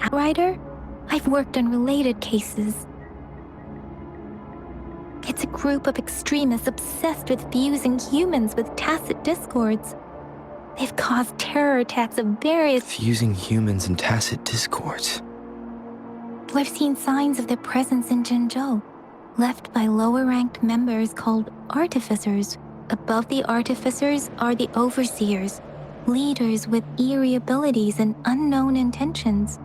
Outrider? I've worked on related cases. It's a group of extremists obsessed with fusing humans with tacit discords. They've caused terror attacks of various... Fusing humans and tacit discords. I've seen signs of their presence in Jinzhou, left by lower-ranked members called artificers. Above the artificers are the overseers, leaders with eerie abilities and unknown intentions.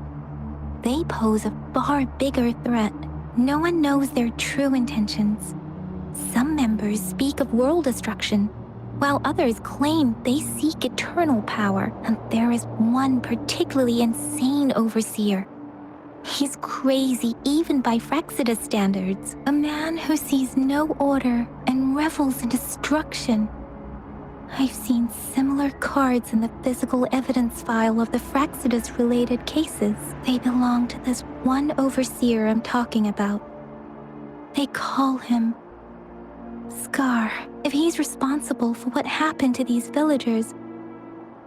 They pose a far bigger threat. No one knows their true intentions. Some members speak of world destruction, while others claim they seek eternal power, and there is one particularly insane overseer. He's crazy even by Frexidus standards, a man who sees no order and revels in destruction. I've seen similar cards in the physical evidence file of the Frexidus-related cases. They belong to this one overseer I'm talking about. They call him Scar. If he's responsible for what happened to these villagers,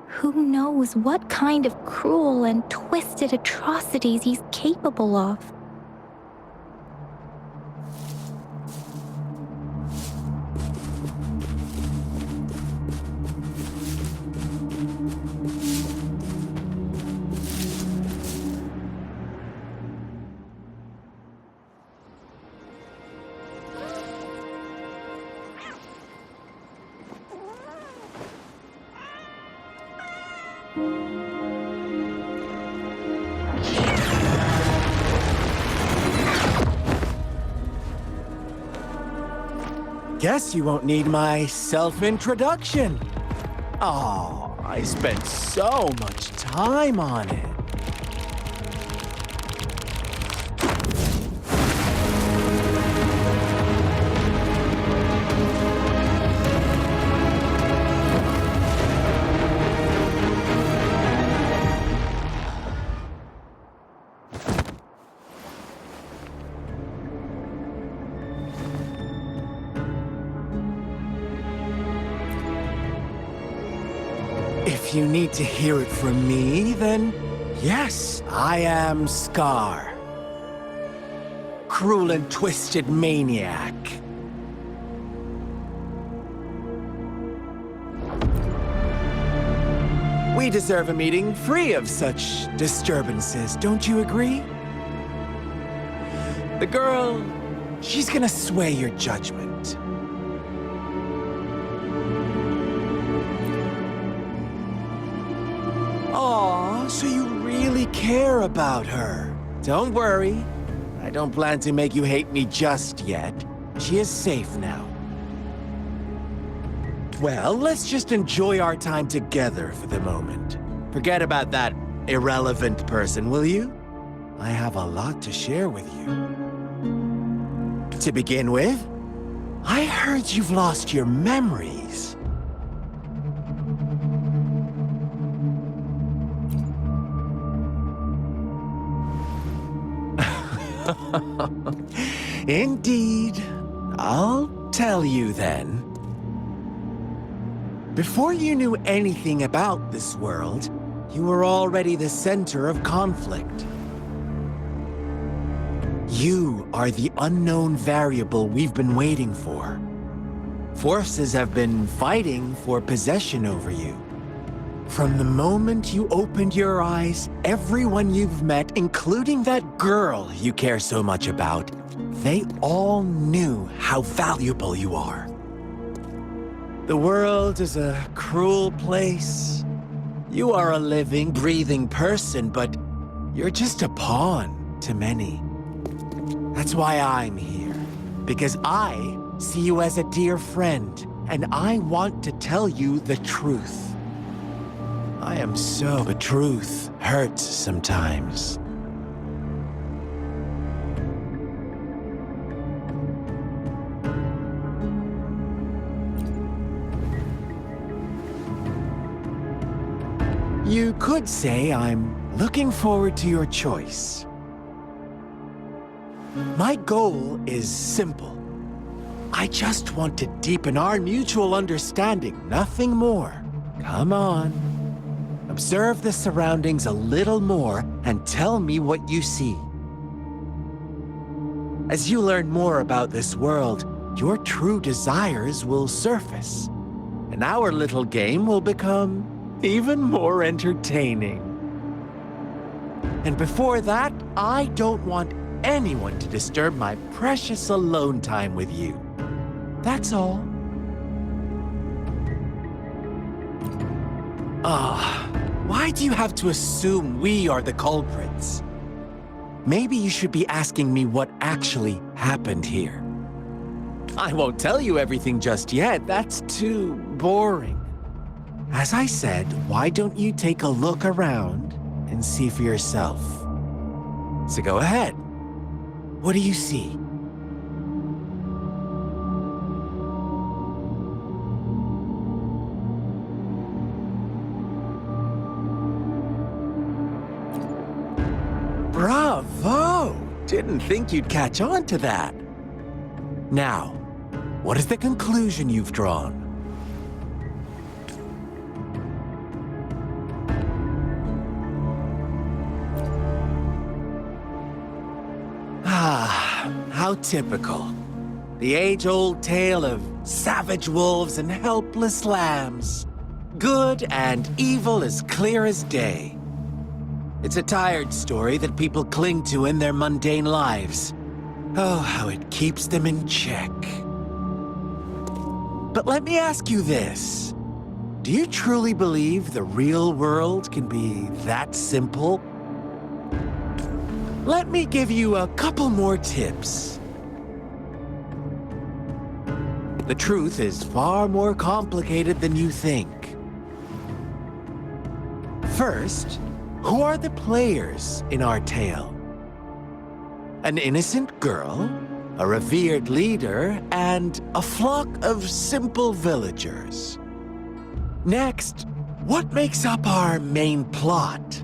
who knows what kind of cruel and twisted atrocities he's capable of? Guess you won't need my self-introduction. Oh, I spent so much time on it. If you need to hear it from me, then yes, I am Scar. Cruel and twisted maniac. We deserve a meeting free of such disturbances, don't you agree? The girl, she's gonna sway your judgment. Aw, so you really care about her. Don't worry. I don't plan to make you hate me just yet. She is safe now. Well, let's just enjoy our time together for the moment. Forget about that irrelevant person, will you? I have a lot to share with you. To begin with, I heard you've lost your memories. Indeed. I'll tell you then. Before you knew anything about this world, you were already the center of conflict. You are the unknown variable we've been waiting for. Forces have been fighting for possession over you. From the moment you opened your eyes, everyone you've met, including that girl you care so much about, they all knew how valuable you are. The world is a cruel place. You are a living, breathing person, but you're just a pawn to many. That's why I'm here, because I see you as a dear friend, and I want to tell you the truth. I am so... The truth hurts sometimes. You could say I'm looking forward to your choice. My goal is simple. I just want to deepen our mutual understanding, nothing more. Come on. observe the surroundings a little more and tell me what you see. As you learn more about this world, your true desires will surface, and our little game will become even more entertaining. And before that, I don't want anyone to disturb my precious alone time with you. That's all. Why do you have to assume we are the culprits? Maybe you should be asking me what actually happened here. I won't tell you everything just yet. That's too boring. As I said, why don't you take a look around and see for yourself? So go ahead. What do you see? Bravo! Didn't think you'd catch on to that. Now, what is the conclusion you've drawn? How typical. The age-old tale of savage wolves and helpless lambs. Good and evil as clear as day. It's a tired story that people cling to in their mundane lives. Oh, how it keeps them in check. But let me ask you this. Do you truly believe the real world can be that simple? Let me give you a couple more tips. The truth is far more complicated than you think. First, who are the players in our tale? An innocent girl, a revered leader, and a flock of simple villagers. Next, what makes up our main plot?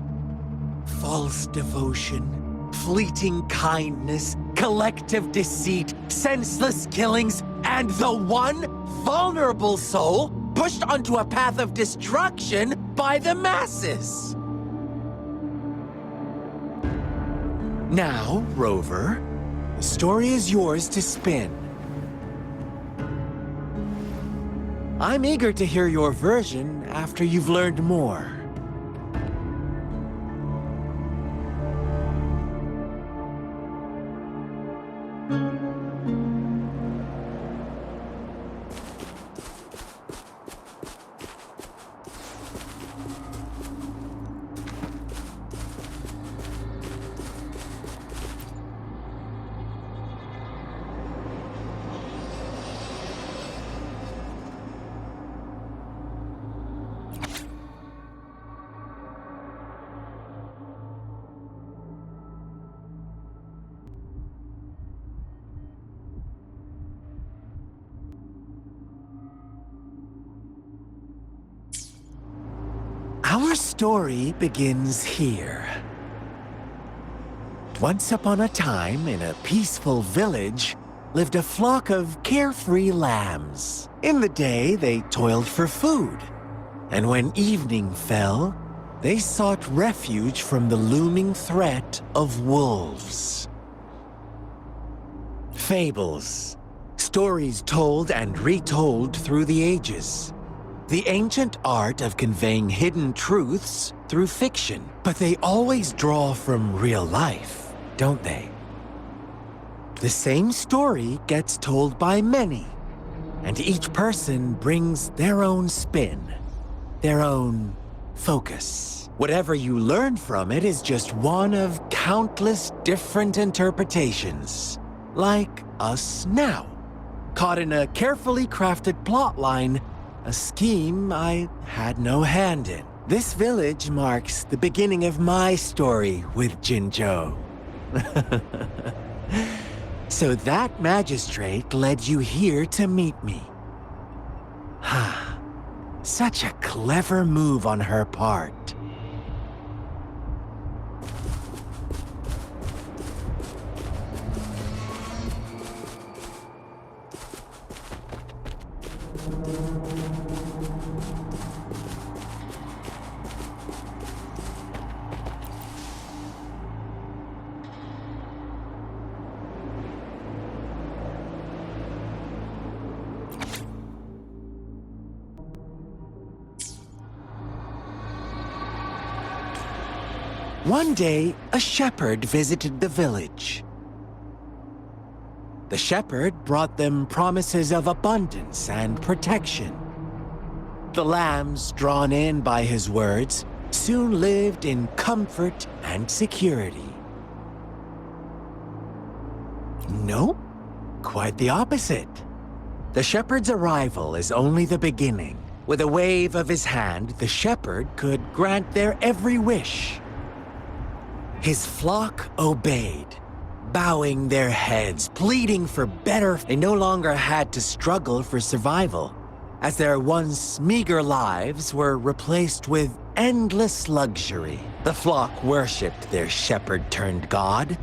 False devotion, fleeting kindness, collective deceit, senseless killings, and the one vulnerable soul pushed onto a path of destruction by the masses. Now, Rover, the story is yours to spin. I'm eager to hear your version after you've learned more. Our story begins here. Once upon a time, in a peaceful village, lived a flock of carefree lambs. In the day, they toiled for food, and when evening fell, they sought refuge from the looming threat of wolves. Fables, stories told and retold through the ages. The ancient art of conveying hidden truths through fiction. But they always draw from real life, don't they? The same story gets told by many, and each person brings their own spin, their own focus. Whatever you learn from it is just one of countless different interpretations, like us now, caught in a carefully crafted plotline, a scheme I had no hand in. This village marks the beginning of my story with Jinzhou. So that magistrate led you here to meet me. Such a clever move on her part. One day, a shepherd visited the village. The shepherd brought them promises of abundance and protection. The lambs, drawn in by his words, soon lived in comfort and security. Nope, quite the opposite. The shepherd's arrival is only the beginning. With a wave of his hand, the shepherd could grant their every wish. His flock obeyed, bowing their heads, pleading for better. They no longer had to struggle for survival, as their once meager lives were replaced with endless luxury. The flock worshipped their shepherd-turned-god,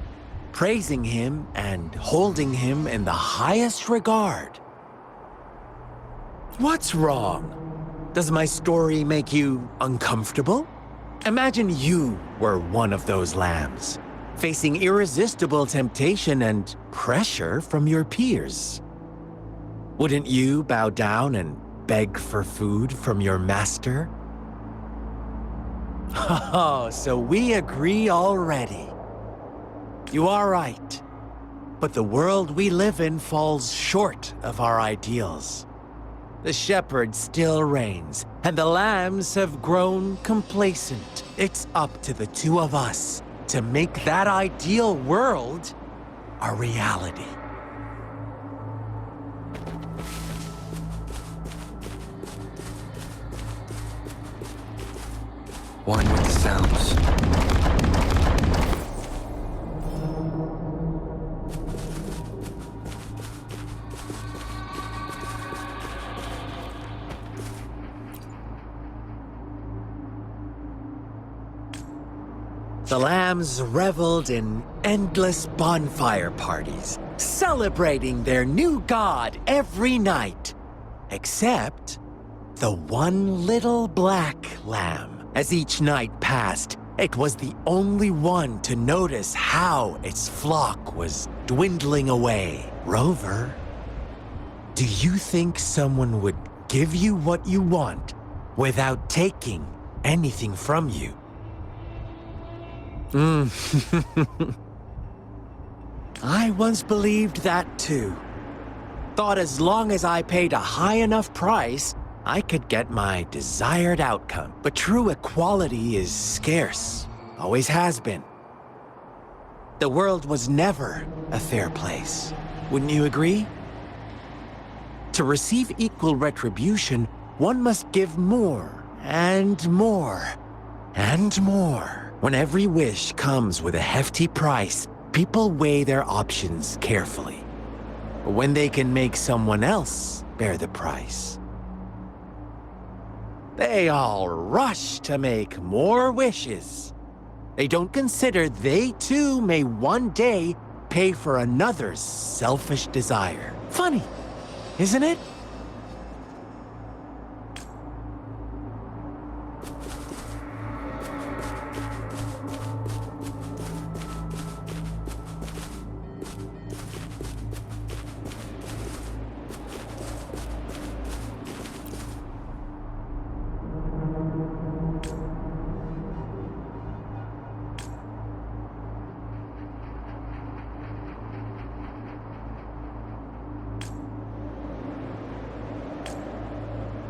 praising him and holding him in the highest regard. What's wrong? Does my story make you uncomfortable? Imagine you were one of those lambs, facing irresistible temptation and pressure from your peers. Wouldn't you bow down and beg for food from your master? Oh, so we agree already. You are right, but the world we live in falls short of our ideals. The shepherd still reigns, and the lambs have grown complacent. It's up to the two of us to make that ideal world a reality. One with the sounds. The lambs reveled in endless bonfire parties, celebrating their new god every night. Except the one little black lamb. As each night passed, it was the only one to notice how its flock was dwindling away. Rover, do you think someone would give you what you want without taking anything from you? I once believed that too. Thought as long as I paid a high enough price, I could get my desired outcome. But true equality is scarce, always has been. The world was never a fair place. Wouldn't you agree? To receive equal retribution, one must give more and more and more. When every wish comes with a hefty price, people weigh their options carefully. When they can make someone else bear the price, they all rush to make more wishes. They don't consider they too may one day pay for another's selfish desire. Funny, isn't it?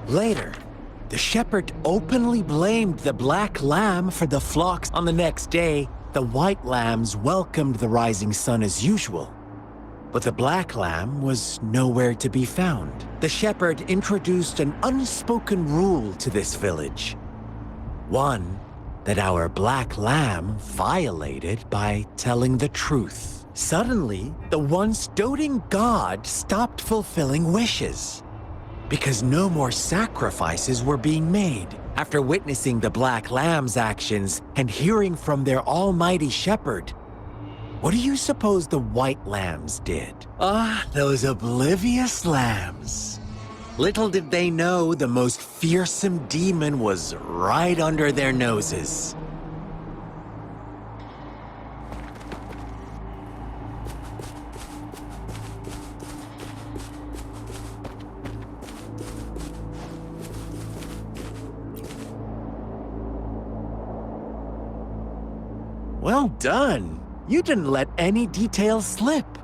Later, the shepherd openly blamed the black lamb for the flocks. On the next day, the white lambs welcomed the rising sun as usual. But the black lamb was nowhere to be found. The shepherd introduced an unspoken rule to this village. One that our black lamb violated by telling the truth. Suddenly, the once doting god stopped fulfilling wishes, because no more sacrifices were being made. After witnessing the black lamb's actions and hearing from their almighty shepherd, what do you suppose the white lambs did? Those oblivious lambs. Little did they know the most fearsome demon was right under their noses. Well done. You didn't let any details slip.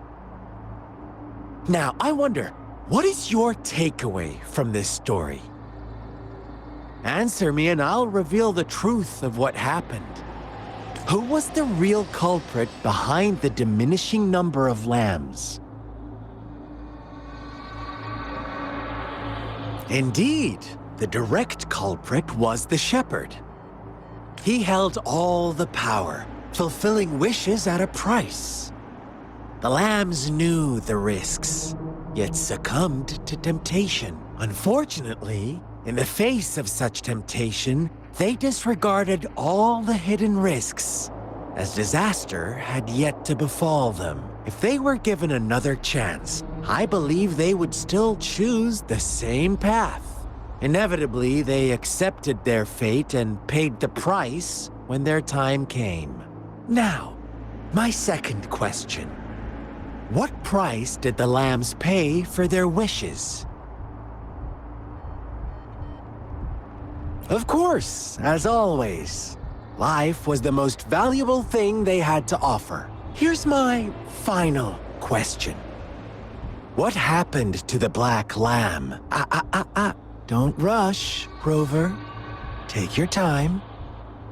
Now, I wonder, what is your takeaway from this story? Answer me and I'll reveal the truth of what happened. Who was the real culprit behind the diminishing number of lambs? Indeed, the direct culprit was the shepherd. He held all the power, fulfilling wishes at a price. The lambs knew the risks, yet succumbed to temptation. Unfortunately, in the face of such temptation, they disregarded all the hidden risks, as disaster had yet to befall them. If they were given another chance, I believe they would still choose the same path. Inevitably, they accepted their fate and paid the price when their time came. Now, my second question. What price did the lambs pay for their wishes? Of course, as always, life was the most valuable thing they had to offer. Here's my final question. What happened to the black lamb? Don't rush, Rover. Take your time.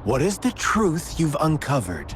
What is the truth you've uncovered?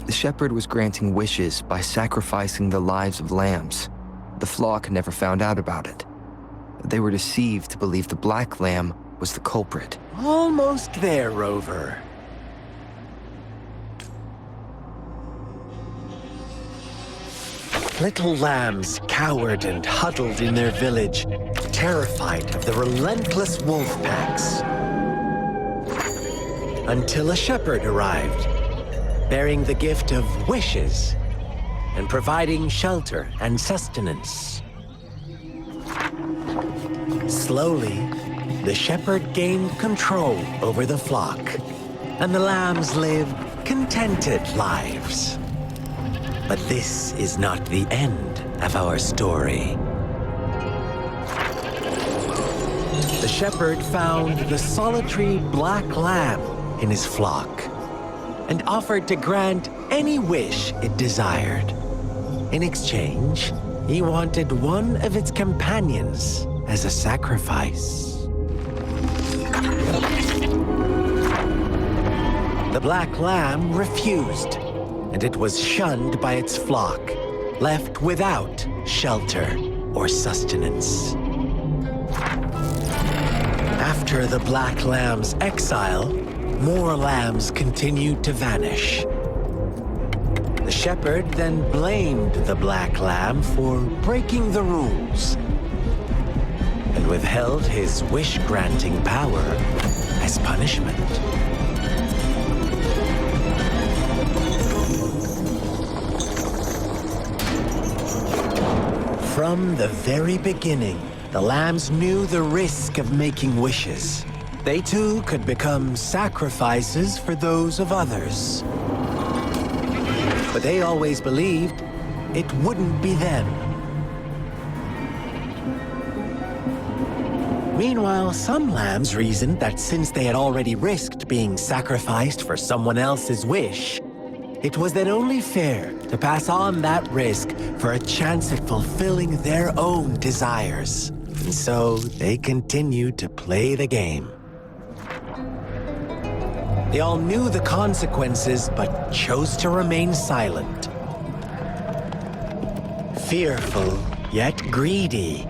The shepherd was granting wishes by sacrificing the lives of lambs. The flock never found out about it. They were deceived to believe the black lamb was the culprit. Almost there, Rover. Little lambs cowered and huddled in their village, terrified of the relentless wolf packs. Until a shepherd arrived, bearing the gift of wishes and providing shelter and sustenance. Slowly, the shepherd gained control over the flock, and the lambs lived contented lives. But this is not the end of our story. The shepherd found the solitary black lamb in his flock and offered to grant any wish it desired. In exchange, he wanted one of its companions as a sacrifice. The black lamb refused, and it was shunned by its flock, left without shelter or sustenance. After the black lamb's exile, more lambs continued to vanish. The shepherd then blamed the black lamb for breaking the rules and withheld his wish-granting power as punishment. From the very beginning, the lambs knew the risk of making wishes. They too could become sacrifices for those of others. But they always believed it wouldn't be them. Meanwhile, some lambs reasoned that since they had already risked being sacrificed for someone else's wish, it was then only fair to pass on that risk for a chance at fulfilling their own desires. And so they continued to play the game. They all knew the consequences, but chose to remain silent. Fearful, yet greedy,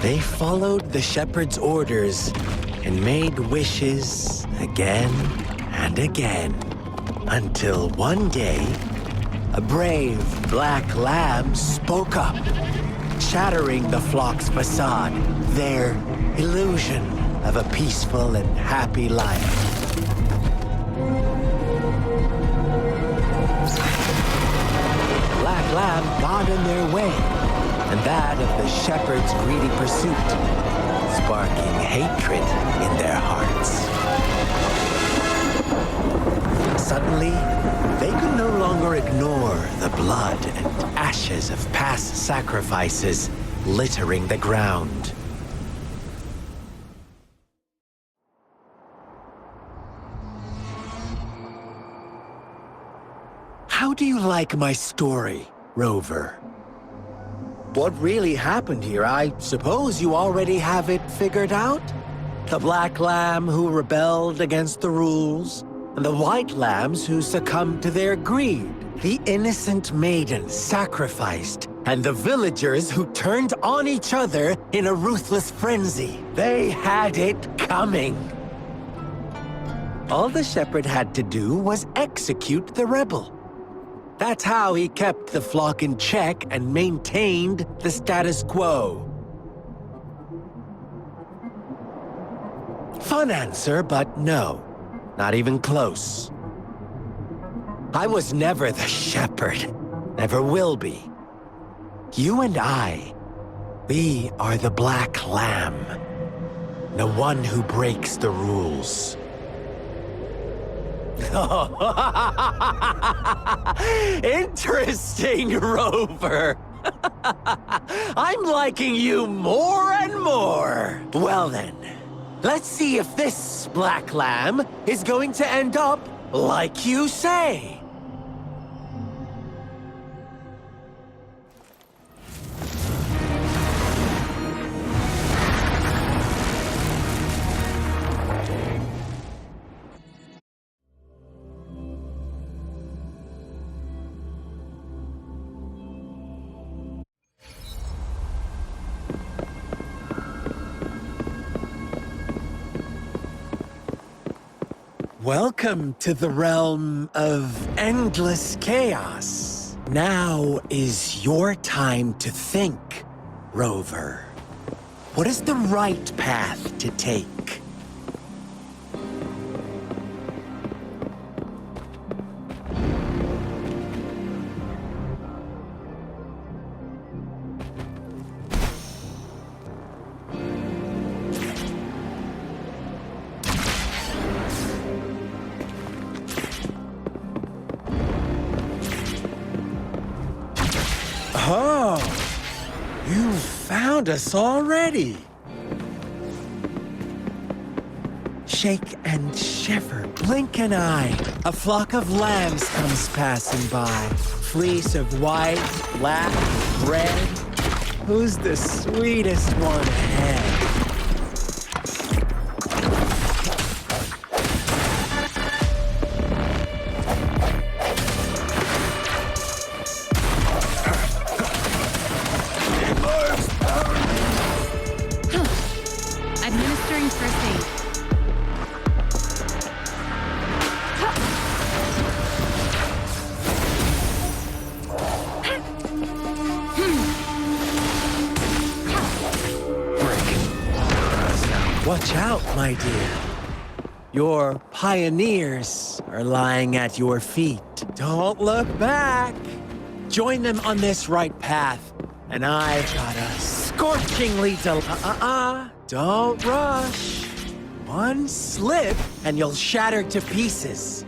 they followed the shepherd's orders and made wishes again and again, until one day, a brave black lamb spoke up, shattering the flock's facade, their illusion of a peaceful and happy life. Black lamb got in their way, and that of the shepherd's greedy pursuit, sparking hatred in their hearts. Suddenly, they could no longer ignore the blood and ashes of past sacrifices littering the ground. How do you like my story, Rover? What really happened here? I suppose you already have it figured out? The black lamb who rebelled against the rules, and the white lambs who succumbed to their greed. The innocent maiden sacrificed, and the villagers who turned on each other in a ruthless frenzy. They had it coming. All the shepherd had to do was execute the rebel. That's how he kept the flock in check and maintained the status quo. Fun answer, but no. Not even close. I was never the shepherd. Never will be. You and I, we are the black lamb. The one who breaks the rules. Interesting, Rover. I'm liking you more and more. Well then, let's see if this black lamb is going to end up like you say. Welcome to the realm of endless chaos. Now is your time to think, Rover. What is the right path to take? Oh, you found us already. Shake and shiver, blink an eye. A flock of lambs comes passing by. Fleece of white, black, red. Who's the sweetest one ahead? Administering first aid. Watch out, my dear. Your pioneers are lying at your feet. Don't look back. Join them on this right path, and I've got a scorchingly Don't rush. One slip, and you'll shatter to pieces.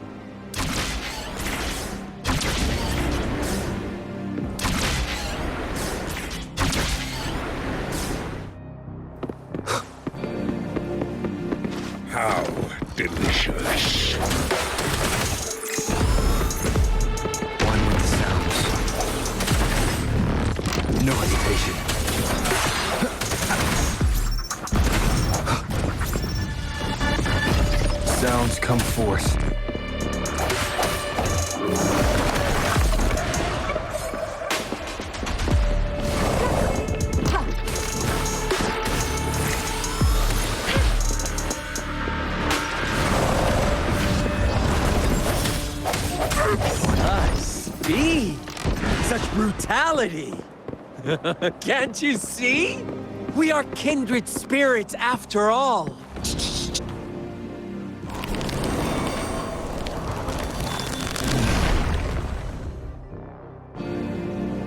How delicious. One with the sounds. No hesitation. Sounds come forth. Speed! Such brutality! Can't you see? We are kindred spirits after all.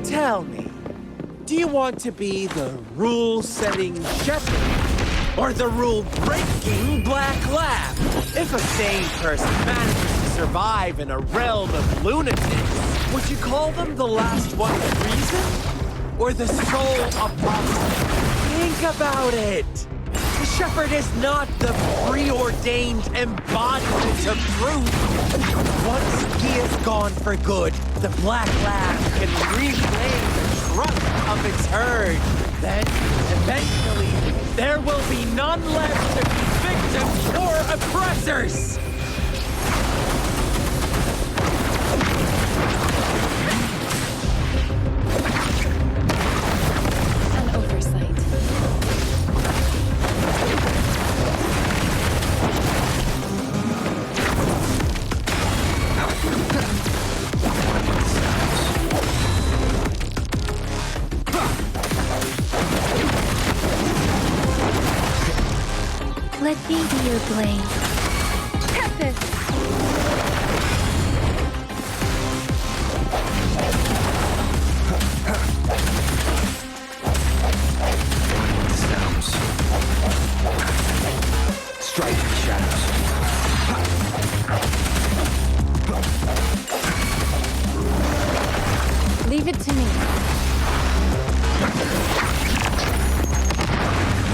Tell me, do you want to be the rule-setting shepherd or the rule-breaking Black Lab. If a sane person manages to survive in a realm of lunatics, would you call them the last one with reason? Or the soul apostle? Think about it. The shepherd is not the preordained embodiment of truth. Once he is gone for good, the Black Lab can reclaim the trust of its herd. Then, eventually, there will be none left to be victims or oppressors! An oversight. Let me be your blade. Tempest! Sounds. Strike the shadows. Leave it to me.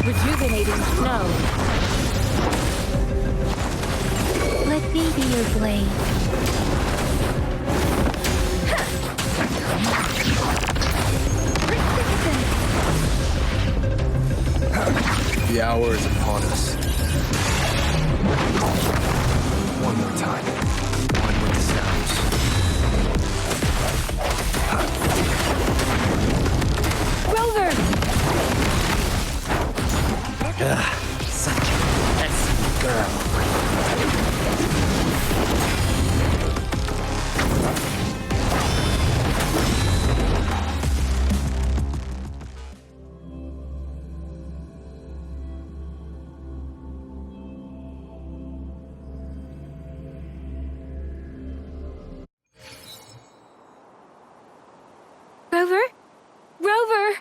Rejuvenating snow. Let me be your blade. The hour is upon us. One more time. One with the sounds. Rover! Such a messy girl. Rover? Rover!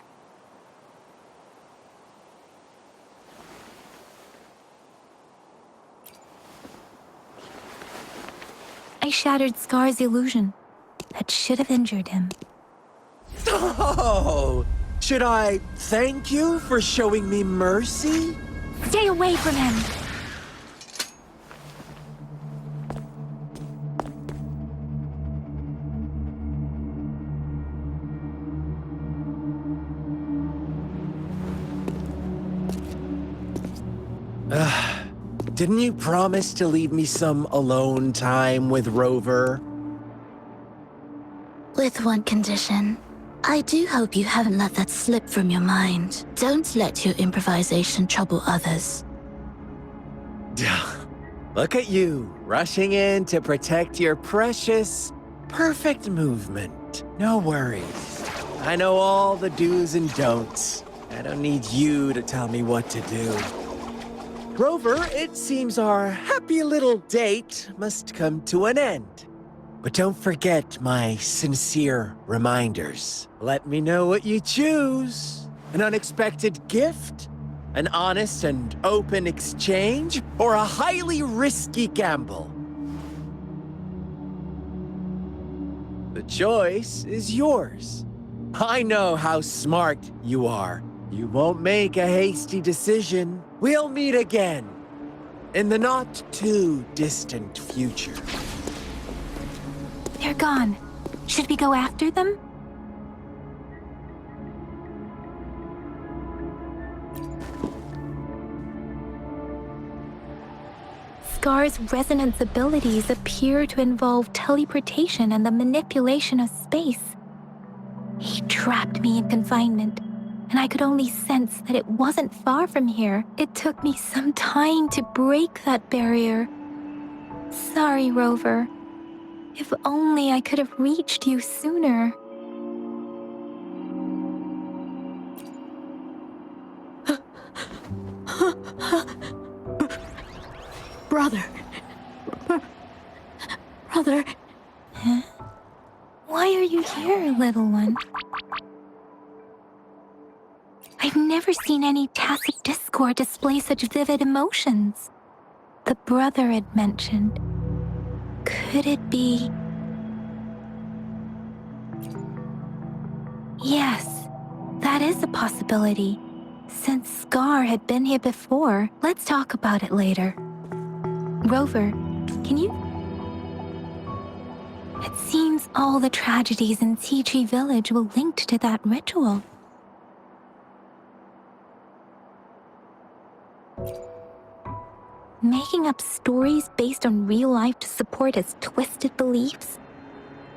I shattered Scar's illusion. That should have injured him. Oh! Should I thank you for showing me mercy? Stay away from him! Didn't you promise to leave me some alone time with Rover? With one condition. I do hope you haven't let that slip from your mind. Don't let your improvisation trouble others. Look at you, rushing in to protect your precious, perfect movement. No worries. I know all the do's and don'ts. I don't need you to tell me what to do. Rover, it seems our happy little date must come to an end. But don't forget my sincere reminders. Let me know what you choose. An unexpected gift? An honest and open exchange? Or a highly risky gamble? The choice is yours. I know how smart you are. You won't make a hasty decision. We'll meet again in the not-too-distant future. They're gone. Should we go after them? Scar's resonance abilities appear to involve teleportation and the manipulation of space. He trapped me in confinement, and I could only sense that it wasn't far from here. It took me some time to break that barrier. Sorry, Rover. If only I could have reached you sooner. Brother. Brother. Huh? Why are you here, little one? I've never never seen any tacit discord display such vivid emotions. The brother had mentioned. Could it be? Yes, that is a possibility. Since Scar had been here before, let's talk about it later. Rover, can you? It seems all the tragedies in Tea Tree Village were linked to that ritual. Making up stories based on real life to support his twisted beliefs?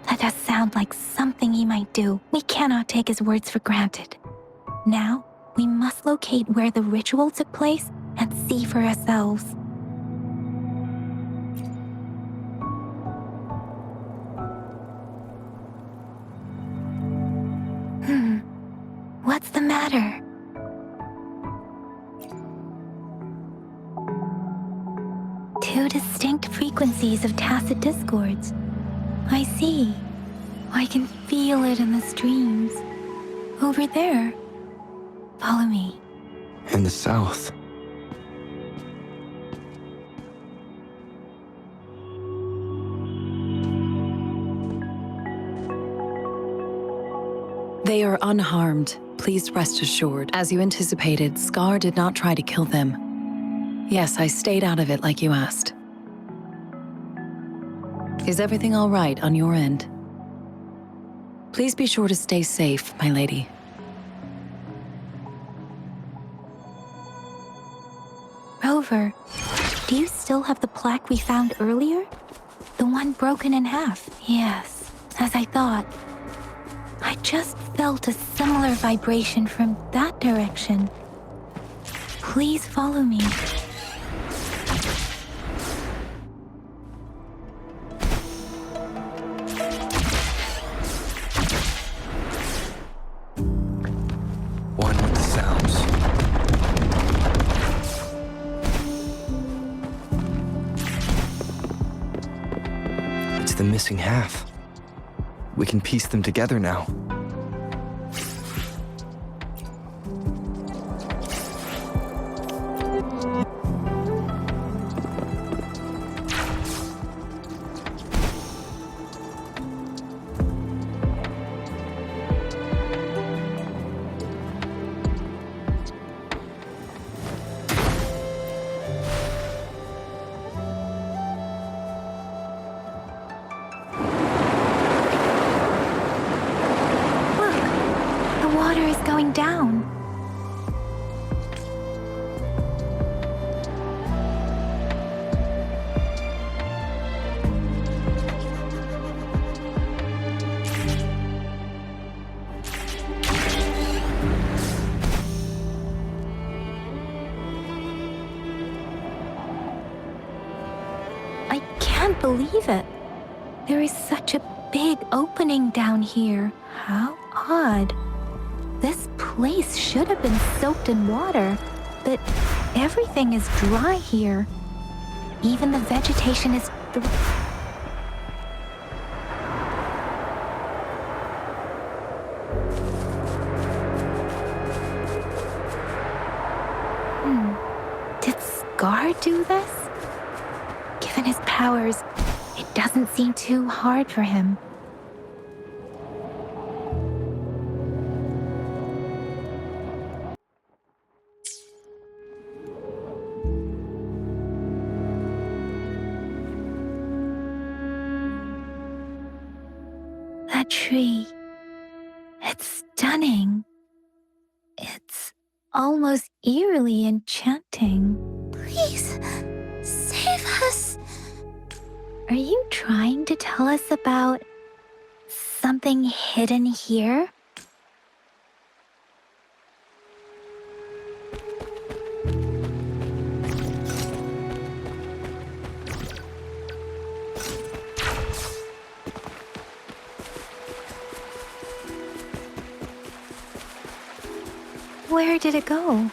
That does sound like something he might do. We cannot take his words for granted. Now, we must locate where the ritual took place and see for ourselves. What's the matter? Two distinct frequencies of tacit discords. I see. I can feel it in the streams. Over there. Follow me. In the south. They are unharmed. Please rest assured. As you anticipated, Scar did not try to kill them. Yes, I stayed out of it like you asked. Is everything all right on your end? Please be sure to stay safe, my lady. Rover, do you still have the plaque we found earlier? The one broken in half? Yes, as I thought. I just felt a similar vibration from that direction. Please follow me. One with the sounds. It's the missing half. We can piece them together now. Going down. I can't believe it. There is such a big opening down here. How odd. This place should have been soaked in water, but everything is dry here. Even the vegetation is Did Scar do this? Given his powers, it doesn't seem too hard for him. That tree. It's stunning. It's almost eerily enchanting. Please, save us. Are you trying to tell us about something hidden here? Where did it go?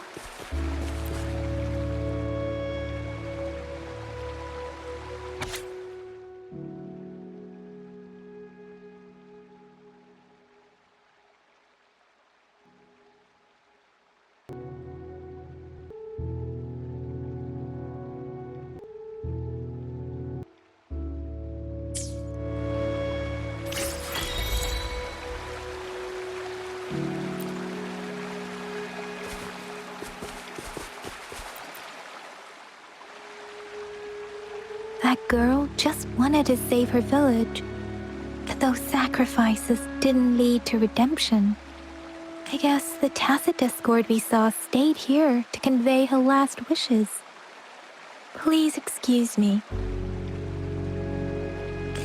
That girl just wanted to save her village. But those sacrifices didn't lead to redemption. I guess the tacit discord we saw stayed here to convey her last wishes. Please excuse me.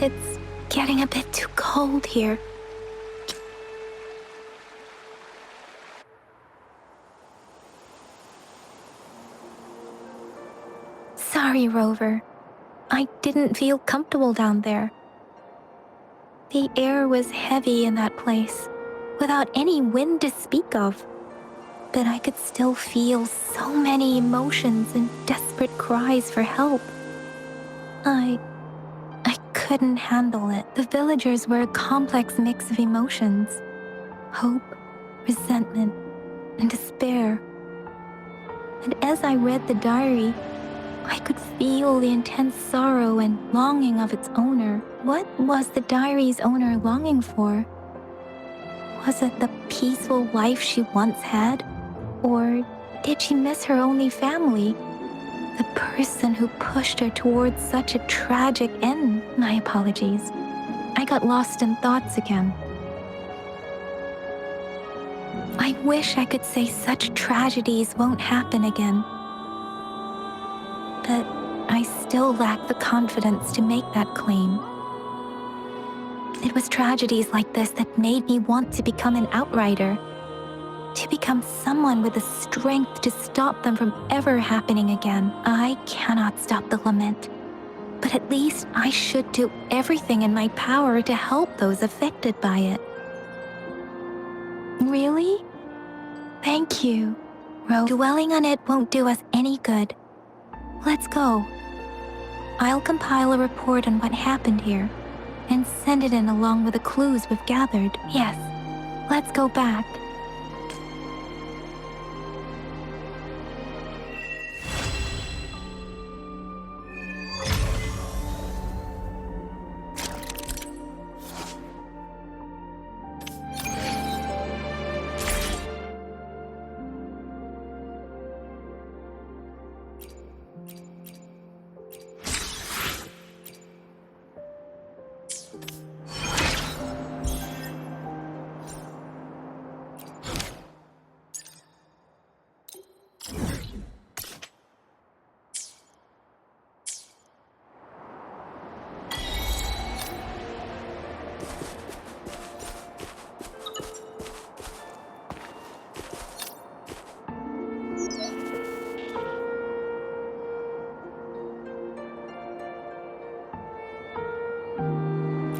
It's getting a bit too cold here. Sorry, Rover. I didn't feel comfortable down there. The air was heavy in that place, without any wind to speak of. But I could still feel so many emotions and desperate cries for help. I couldn't handle it. The villagers were a complex mix of emotions: hope, resentment, and despair. And as I read the diary, I could feel the intense sorrow and longing of its owner. What was the diary's owner longing for? Was it the peaceful life she once had? Or did she miss her only family? The person who pushed her towards such a tragic end? My apologies. I got lost in thoughts again. I wish I could say such tragedies won't happen again. But I still lack the confidence to make that claim. It was tragedies like this that made me want to become an outrider, to become someone with the strength to stop them from ever happening again. I cannot stop the lament, but at least I should do everything in my power to help those affected by it. Really? Thank you, Ro. Dwelling on it won't do us any good. Let's go. I'll compile a report on what happened here and send it in along with the clues we've gathered. Yes, let's go back.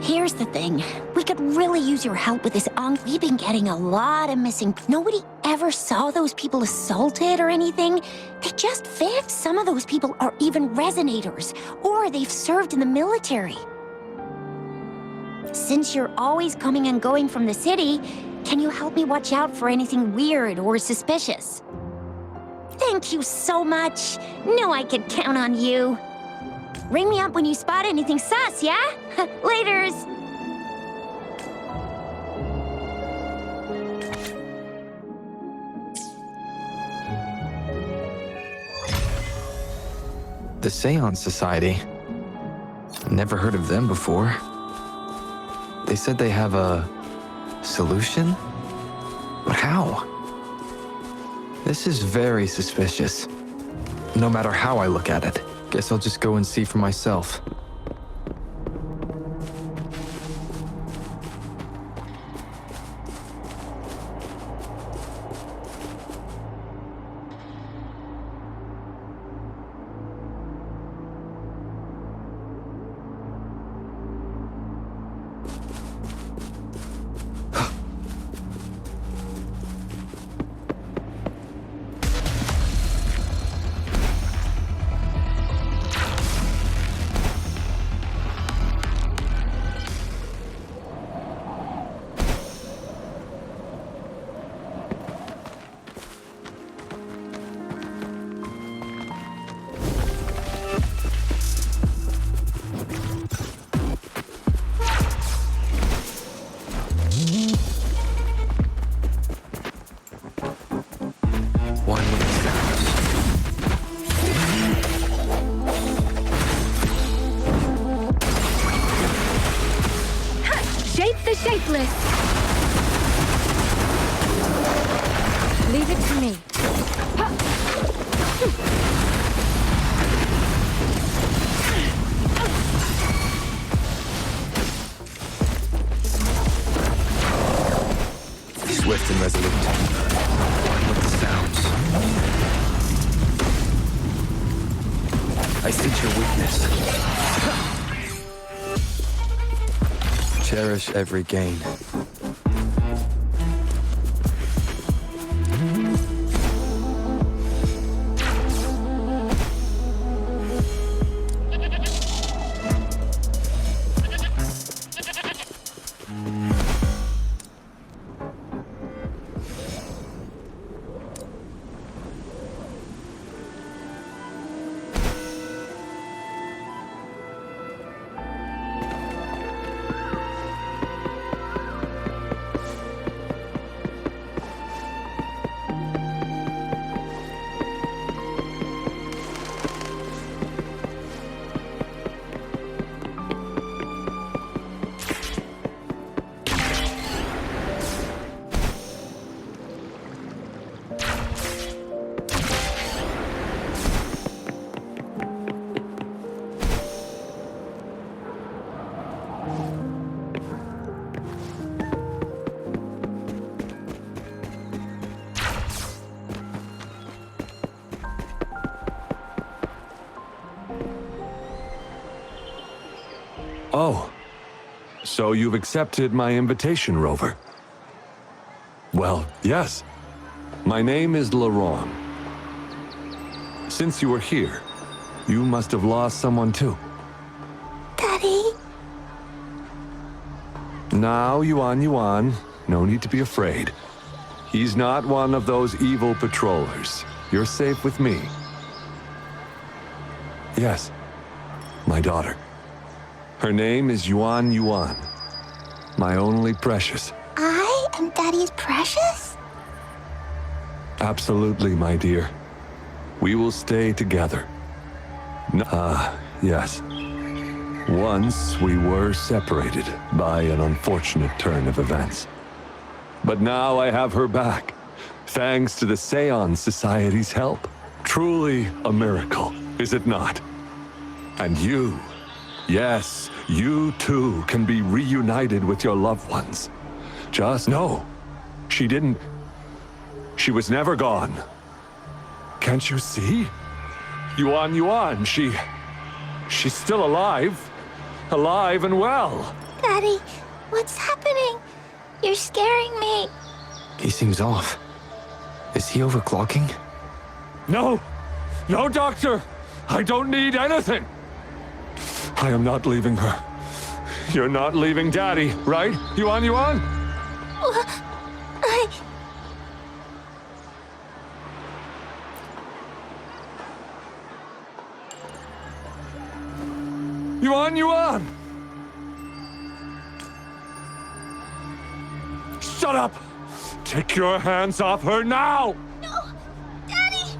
Here's the thing. We could really use your help with this We've been getting a lot of missing. Nobody ever saw those people assaulted or anything. They just vanished. Some of those people are even resonators, or they've served in the military. Since you're always coming and going from the city, can you help me watch out for anything weird or suspicious? Thank you so much. Know I could count on you. Ring me up when you spot anything sus, yeah? Laters! The Seance Society. Never heard of them before. They said they have a solution? But how? This is very suspicious. No matter how I look at it. Guess I'll just go and see for myself. Shapeless! Leave it to me. Swift and resolute. What the sounds? I sense your weakness. Cherish every gain. Oh, so you've accepted my invitation, Rover? Well, yes. My name is Laurent. Since you are here, you must have lost someone too. Daddy? Now, Yuan, no need to be afraid. He's not one of those evil patrollers. You're safe with me. Yes, my daughter. Her name is Yuan, my only precious. I am Daddy's precious? Absolutely, my dear. We will stay together. Yes. Once we were separated by an unfortunate turn of events. But now I have her back, thanks to the Seance Society's help. Truly a miracle, is it not? And you, yes, you too can be reunited with your loved ones. Just no, she didn't. She was never gone. Can't you see? Yuan, she's still alive. Alive and well. Daddy, what's happening? You're scaring me. He seems off. Is he overclocking? No, doctor. I don't need anything. I am not leaving her. You're not leaving Daddy, right? Yuan? Yuan! Shut up! Take your hands off her now! No! Daddy!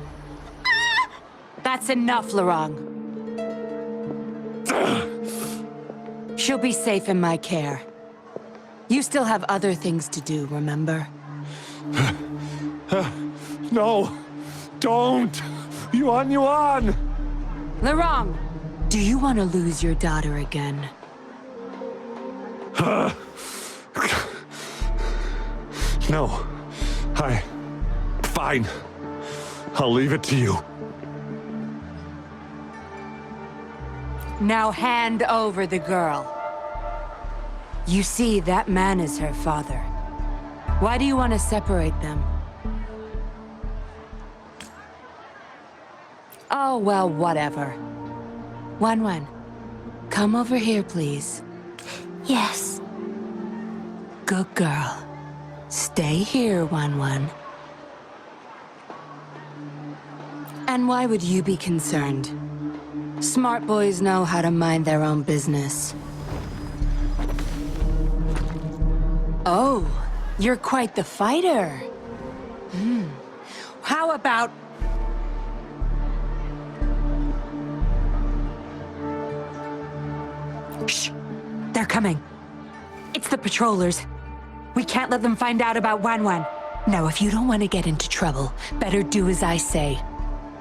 That's enough, Laurent. She'll be safe in my care. You still have other things to do, remember? No! Don't! Yuan! Laurent, do you want to lose your daughter again? No. Fine. I'll leave it to you. Now hand over the girl. You see, that man is her father. Why do you want to separate them? Oh, well, whatever. Wan, come over here, please. Yes. Good girl. Stay here, Wan. And why would you be concerned? Smart boys know how to mind their own business. Oh, you're quite the fighter. How about... Shh! They're coming. It's the patrollers. We can't let them find out about Wan Wan. Now, if you don't want to get into trouble, better do as I say.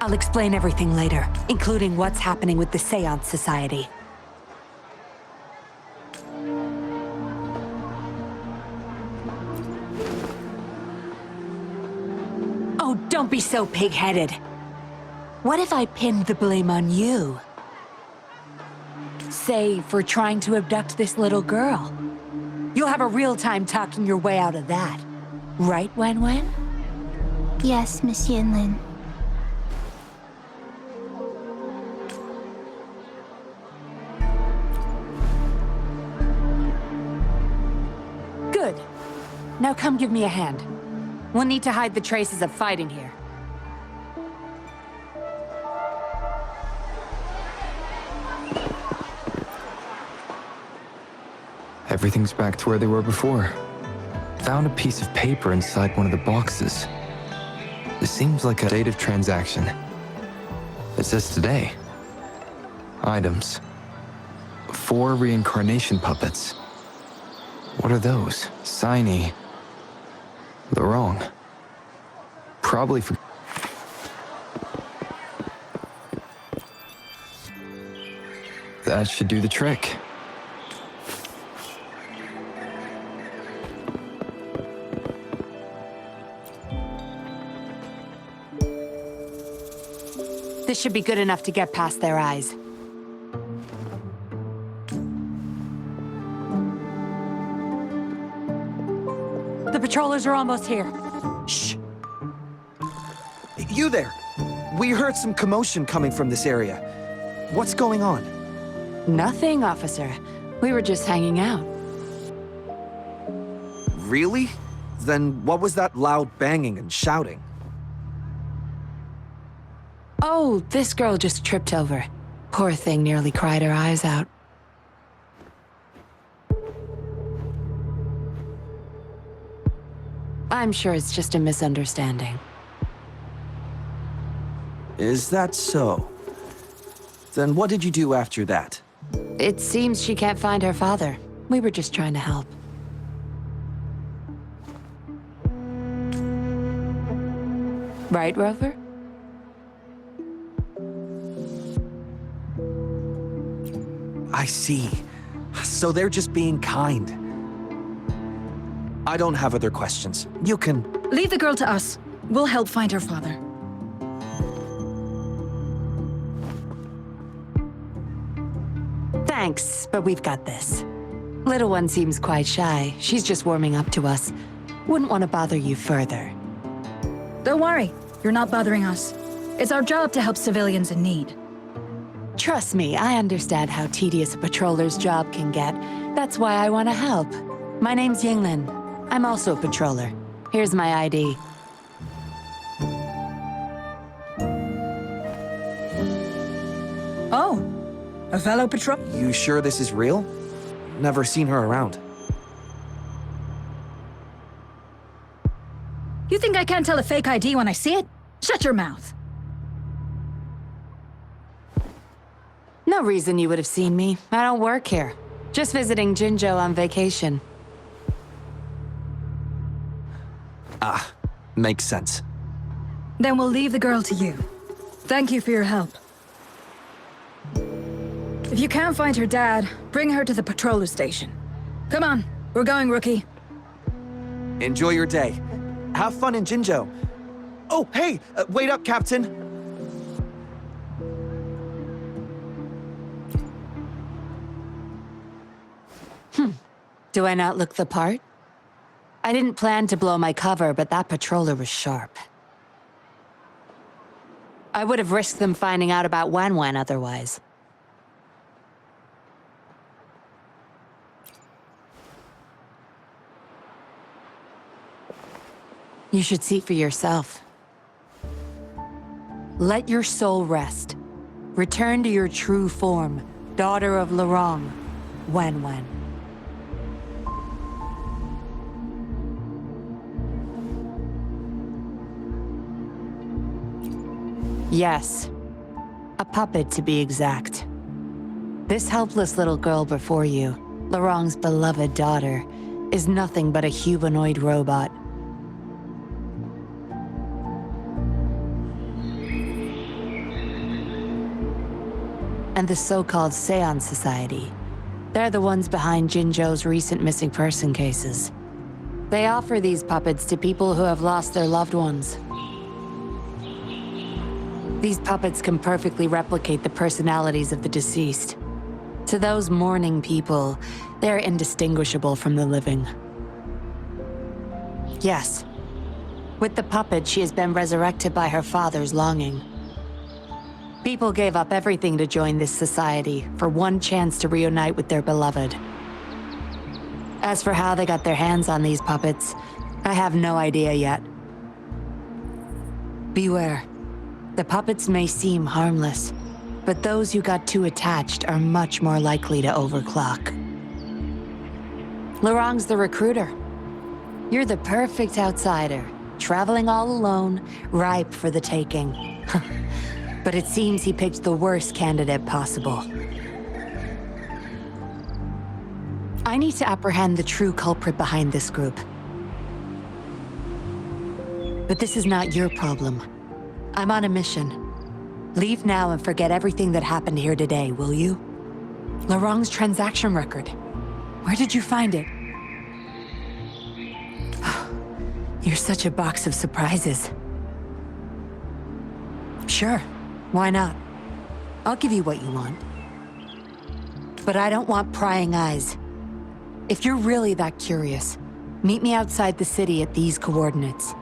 I'll explain everything later, including what's happening with the Seance Society. Oh, don't be so pig-headed. What if I pinned the blame on you? Say, for trying to abduct this little girl. You'll have a real time talking your way out of that. Right, Wan Wan? Yes, Miss Yinlin. Good. Now come give me a hand. We'll need to hide the traces of fighting here. Everything's back to where they were before. Found a piece of paper inside one of the boxes. It seems like a date of transaction. It says today. Items. 4 reincarnation puppets. What are those? Signy. Wrong. Probably for... That should do the trick. This should be good enough to get past their eyes. The patrollers are almost here. Shh. You there! We heard some commotion coming from this area. What's going on? Nothing, officer. We were just hanging out. Really? Then what was that loud banging and shouting? Oh, this girl just tripped over. Poor thing nearly cried her eyes out. I'm sure it's just a misunderstanding. Is that so? Then what did you do after that? It seems she can't find her father. We were just trying to help. Right, Rover? I see. So they're just being kind. I don't have other questions. You can... Leave the girl to us. We'll help find her father. Thanks, but we've got this. Little one seems quite shy. She's just warming up to us. Wouldn't want to bother you further. Don't worry. You're not bothering us. It's our job to help civilians in need. Trust me, I understand how tedious a patroller's job can get. That's why I want to help. My name's Yinglin. I'm also a patroller. Here's my ID. Oh, a fellow patrol... You sure this is real? Never seen her around. You think I can't tell a fake ID when I see it? Shut your mouth. No reason you would have seen me. I don't work here. Just visiting Jinzhou on vacation. Ah, makes sense. Then we'll leave the girl to you. Thank you for your help. If you can't find her dad, bring her to the patroller station. Come on, we're going, Rookie. Enjoy your day. Have fun in Jinzhou. Oh, hey! Wait up, Captain! Do I not look the part? I didn't plan to blow my cover, but that patroller was sharp. I would have risked them finding out about Wan Wan otherwise. You should see for yourself. Let your soul rest. Return to your true form, daughter of Lorong, Wan Wan. Yes. A puppet, to be exact. This helpless little girl before you, Laurent's beloved daughter, is nothing but a humanoid robot. And the so-called Seance Society, they're the ones behind Jinzhou's recent missing person cases. They offer these puppets to people who have lost their loved ones. These puppets can perfectly replicate the personalities of the deceased. To those mourning people, they're indistinguishable from the living. Yes, with the puppet, she has been resurrected by her father's longing. People gave up everything to join this society for one chance to reunite with their beloved. As for how they got their hands on these puppets, I have no idea yet. Beware. The puppets may seem harmless, but those who got too attached are much more likely to overclock. Laurent's the recruiter. You're the perfect outsider, traveling all alone, ripe for the taking. But it seems he picked the worst candidate possible. I need to apprehend the true culprit behind this group. But this is not your problem. I'm on a mission. Leave now and forget everything that happened here today, will you? Laurent's transaction record. Where did you find it? You're such a box of surprises. Sure, why not? I'll give you what you want. But I don't want prying eyes. If you're really that curious, meet me outside the city at these coordinates.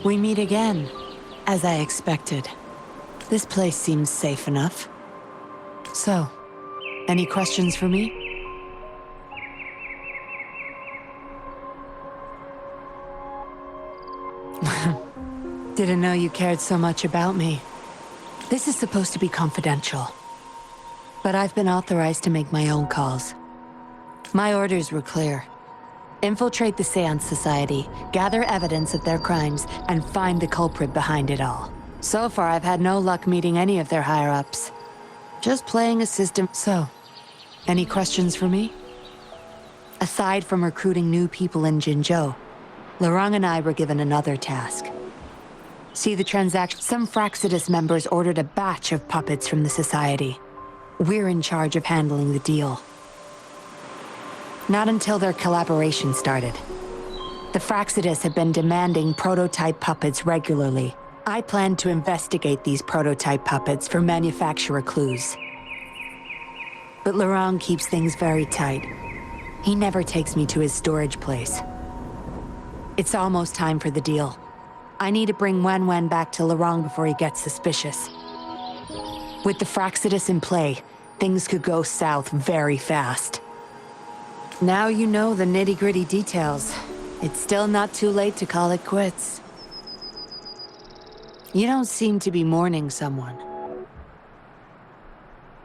We meet again, as I expected. This place seems safe enough. So, any questions for me? Didn't know you cared so much about me. This is supposed to be confidential. But I've been authorized to make my own calls. My orders were clear. Infiltrate the Seance Society, gather evidence of their crimes, and find the culprit behind it all. So far, I've had no luck meeting any of their higher-ups. Just playing a system. So, any questions for me? Aside from recruiting new people in Jinzhou, Lorang and I were given another task. See the transaction? Some Fraxidus members ordered a batch of puppets from the Society. We're in charge of handling the deal. Not until their collaboration started. The Fraxidus have been demanding prototype puppets regularly. I plan to investigate these prototype puppets for manufacturer clues. But Lorang keeps things very tight. He never takes me to his storage place. It's almost time for the deal. I need to bring Wen back to Lorang before he gets suspicious. With the Fraxidus in play, things could go south very fast. Now you know the nitty-gritty details. It's still not too late to call it quits. You don't seem to be mourning someone.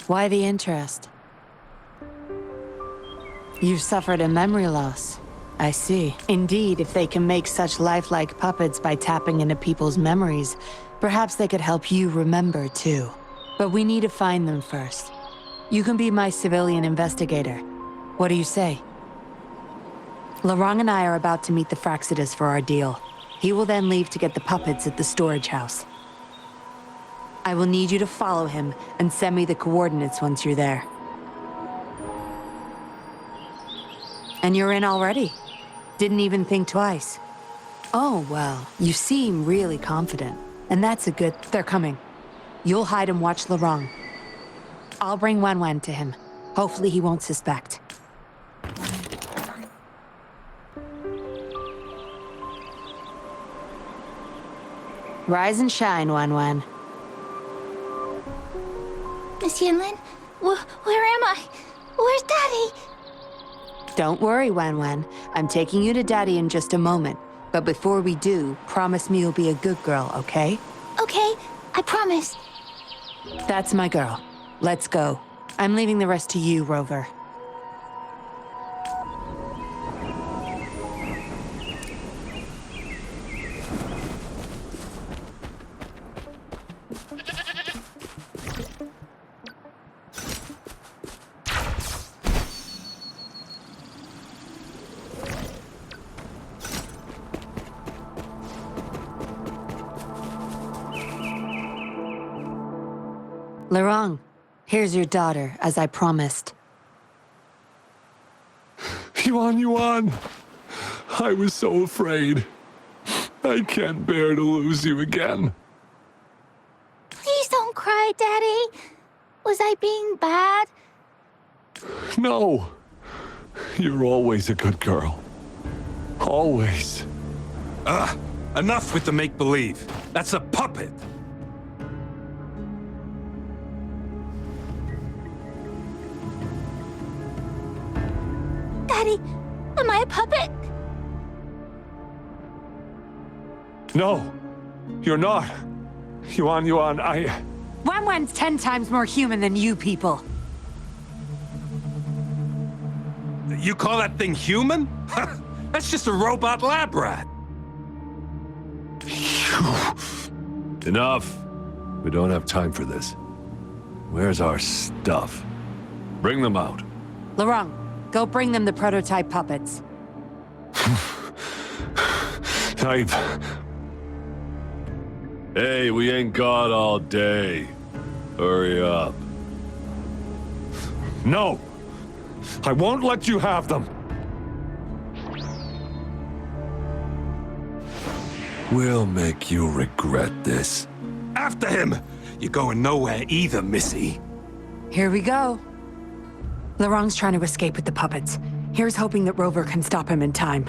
Why the interest? You've suffered a memory loss. I see. Indeed, if they can make such lifelike puppets by tapping into people's memories, perhaps they could help you remember too. But we need to find them first. You can be my civilian investigator. What do you say? Lorang and I are about to meet the Fraxidus for our deal. He will then leave to get the puppets at the storage house. I will need you to follow him and send me the coordinates once you're there. And you're in already? Didn't even think twice. Oh, well, you seem really confident. And that's a good... They're coming. You'll hide and watch Lorang. I'll bring Wen to him. Hopefully he won't suspect. Rise and shine, Wen. Miss Yinlin? Where am I? Where's Daddy? Don't worry, Wen. I'm taking you to Daddy in just a moment. But before we do, promise me you'll be a good girl, okay? Okay, I promise. That's my girl. Let's go. I'm leaving the rest to you, Rover. Lorang, here's your daughter, as I promised. Yuan! I was so afraid. I can't bear to lose you again. Please don't cry, Daddy. Was I being bad? No. You're always a good girl. Always. Enough with the make-believe. That's a puppet. Daddy, am I a puppet? No, you're not. Yuan, I... Wen's 10 times more human than you people. You call that thing human? That's just a robot lab rat. Enough. We don't have time for this. Where's our stuff? Bring them out. Lorang, go bring them the prototype puppets. Hey, we ain't got all day. Hurry up. No! I won't let you have them! We'll make you regret this. After him! You're going nowhere either, Missy. Here we go. Lorang's trying to escape with the puppets. Here's hoping that Rover can stop him in time.